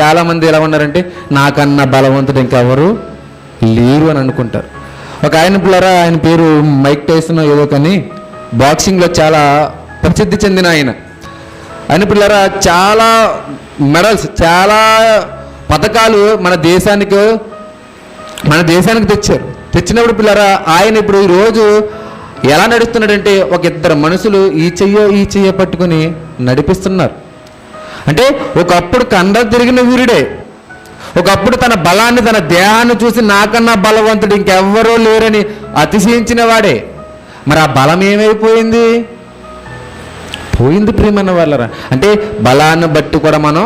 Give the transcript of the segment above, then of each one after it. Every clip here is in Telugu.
చాలామంది ఎలా ఉన్నారంటే నాకన్నా బలవంతుడు ఇంకెవరు లేరు అని అనుకుంటారు. ఒక ఆయన పిల్లరా, ఆయన పేరు మైక్ టైసన్ ఏదో, కానీ బాక్సింగ్లో చాలా ప్రసిద్ధి చెందిన ఆయన పిల్లరా చాలా మెడల్స్, చాలా పథకాలు మన దేశానికి తెచ్చినప్పుడు పిల్లరా ఆయన ఇప్పుడు ఈరోజు ఎలా నడుస్తున్నాడంటే ఒక ఇద్దరు మనుషులు ఈ చెయ్యో పట్టుకుని నడిపిస్తున్నారు. అంటే ఒకప్పుడు కండ తిరిగిన వీరుడే, ఒకప్పుడు తన బలాన్ని, తన దేహాన్ని చూసి నాకన్నా బలవంతుడు ఇంకెవ్వరూ లేరని అతిశయించిన వాడే. మరి ఆ బలం ఏమైపోయింది? పోయింది ప్రియమైన వాళ్ళరా. అంటే బలాన్ని బట్టి కూడా మనం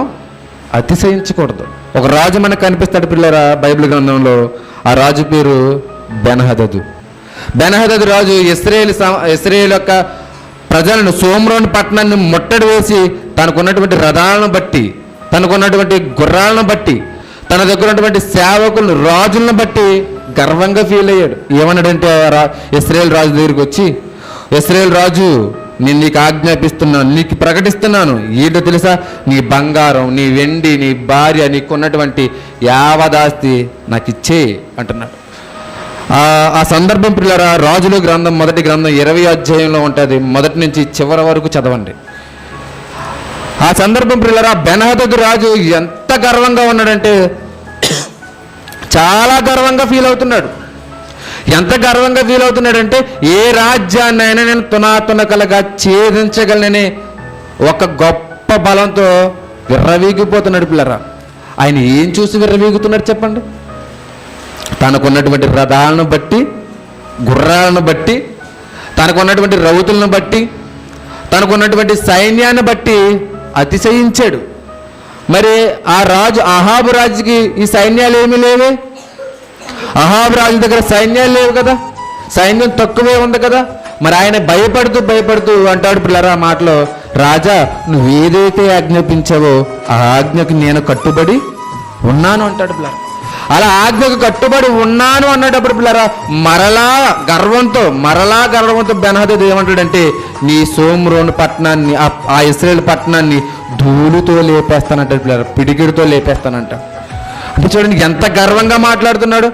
అతిశయించకూడదు. ఒక రాజు మనకు కనిపిస్తాడు పిల్లరా బైబిల్ గ్రంథంలో. ఆ రాజు పేరు బెన్హదదు రాజు ఇశ్రాయేలు యొక్క ప్రజలను, సోమ్రోను పట్టణాన్ని ముట్టడి వేసి తనకున్నటువంటి రథాలను బట్టి, తనకున్నటువంటి గుర్రాలను బట్టి, తన దగ్గర ఉన్నటువంటి సేవకులను, రాజులను బట్టి గర్వంగా ఫీల్ అయ్యాడు. ఏమన్నాడంటే ఇశ్రాయేలు రాజు దగ్గరికి వచ్చి, ఇశ్రాయేలు రాజు నేను నీకు ఆజ్ఞాపిస్తున్నాను, నీకు ప్రకటిస్తున్నాను, ఏంటో తెలుసా, నీ బంగారం, నీ వెండి, నీ భార్య, నీకున్నటువంటి యావదాస్తి నాకు ఇచ్చే అంటున్నాడు. ఆ సందర్భం పిల్లరా రాజుల గ్రంథం మొదటి గ్రంథం 20వ అధ్యాయంలో ఉంటుంది. మొదటి నుంచి చివరి వరకు చదవండి. ఆ సందర్భం పిల్లరా బెన్హదదు రాజు ఎంత గర్వంగా ఉన్నాడంటే చాలా గర్వంగా ఫీల్ అవుతున్నాడు. ఎంత గర్వంగా ఫీల్ అవుతున్నాడంటే ఏ రాజ్యాన్ని అయినా నేను తునాతునకలుగా ఛేదించగలనని ఒక గొప్ప బలంతో విర్రవీగిపోతున్నాడు పిల్లరా. ఆయన ఏం చూసి విర్రవీగుతున్నాడు చెప్పండి? తనకున్నటువంటి రథాలను బట్టి, గుర్రాలను బట్టి, తనకున్నటువంటి రౌతులను బట్టి, తనకున్నటువంటి సైన్యాన్ని బట్టి అతిశయించాడు. మరి ఆ రాజు అహాబు రాజుకి ఈ సైన్యాలు ఏమీ లేవే. అహాబు రాజు దగ్గర సైన్యాలు లేవు కదా, సైన్యం తక్కువే ఉంది కదా. మరి ఆయన భయపడుతూ అంటాడు పిల్లరా ఆ మాటలో, రాజా నువ్వేదైతే ఆజ్ఞాపించావో ఆ ఆజ్ఞకు నేను కట్టుబడి ఉన్నాను అంటాడు పిల్లరా. అలా ఆజ్ఞకు కట్టుబడి ఉన్నాను అన్నప్పుడు పిల్లరా మరలా గర్వంతో బెన్హదదు ఏమంటాడంటే, నీ సోమ్రోను పట్టణాన్ని, ఆ ఇశ్రాయేలు పట్టణాన్ని ధూళితో లేపేస్తానంటాడు పిల్లరా, పిడికిడితో లేపేస్తానంట. అంటే చూడండి ఎంత గర్వంగా మాట్లాడుతున్నాడు.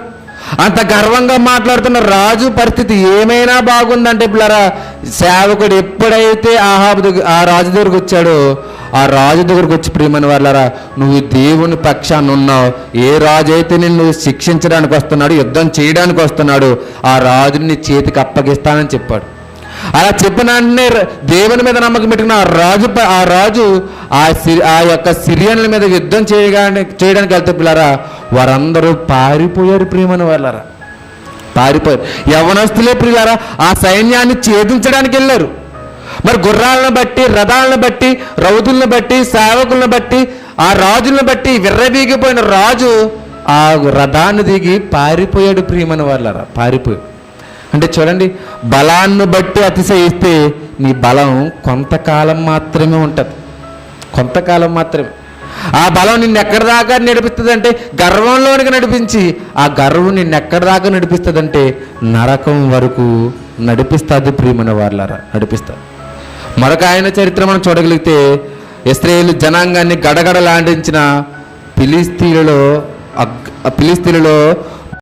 అంత గర్వంగా మాట్లాడుతున్న రాజు పరిస్థితి ఏమైనా బాగుందంటే పిల్లరా, సేవకుడు ఎప్పుడైతే ఆ రాజు దగ్గరకు వచ్చాడో, ఆ రాజు దగ్గరకు వచ్చి ప్రియమైన వాళ్ళరా, నువ్వు దేవుని పక్షాన్ని ఉన్నావు, ఏ రాజు అయితే నిన్ను శిక్షించడానికి వస్తున్నాడు, యుద్ధం చేయడానికి వస్తున్నాడు, ఆ రాజుని చేతికి అప్పగిస్తానని చెప్పాడు. అలా చెప్పిన వెంటనే దేవుని మీద నమ్మకం పెట్టుకున్న ఆ రాజు ఆ యొక్క సిరియన్ల మీద యుద్ధం చేయడానికి వెళ్తే పిల్లరా వారందరూ పారిపోయారు ప్రియమైన వాళ్ళరా, పారిపోయారు. యవనస్తులే ప్రియులారా ఆ సైన్యాన్ని ఛేదించడానికి వెళ్ళారు. మరి గుర్రాలను బట్టి, రథాలను బట్టి, రౌతులను బట్టి, సేవకులను బట్టి, ఆ రాజులను బట్టి విర్రవీగిపోయిన రాజు ఆ రథాన్ని దిగి పారిపోయాడు ప్రియమైన వాళ్ళరా, పారిపోయాడు. అంటే చూడండి, బలాన్ని బట్టి అతిశయిస్తే నీ బలం కొంతకాలం మాత్రమే ఉంటుంది, కొంతకాలం మాత్రమే. ఆ బలం నిన్ను ఎక్కడి దాకా నడిపిస్తుంది అంటే గర్వంలోనికి నడిపించి, ఆ గర్వం నిన్ను ఎక్కడి దాకా నడిపిస్తుంది అంటే నరకం వరకు నడిపిస్తుంది ప్రియమైన వాళ్ళారా, నడిపిస్తుంది. మరొక ఆయన చరిత్ర మనం చూడగలిగితే, ఇశ్రాయేలు జనాంగాన్ని గడగడలాడించిన ఫిలిస్తీన్లలో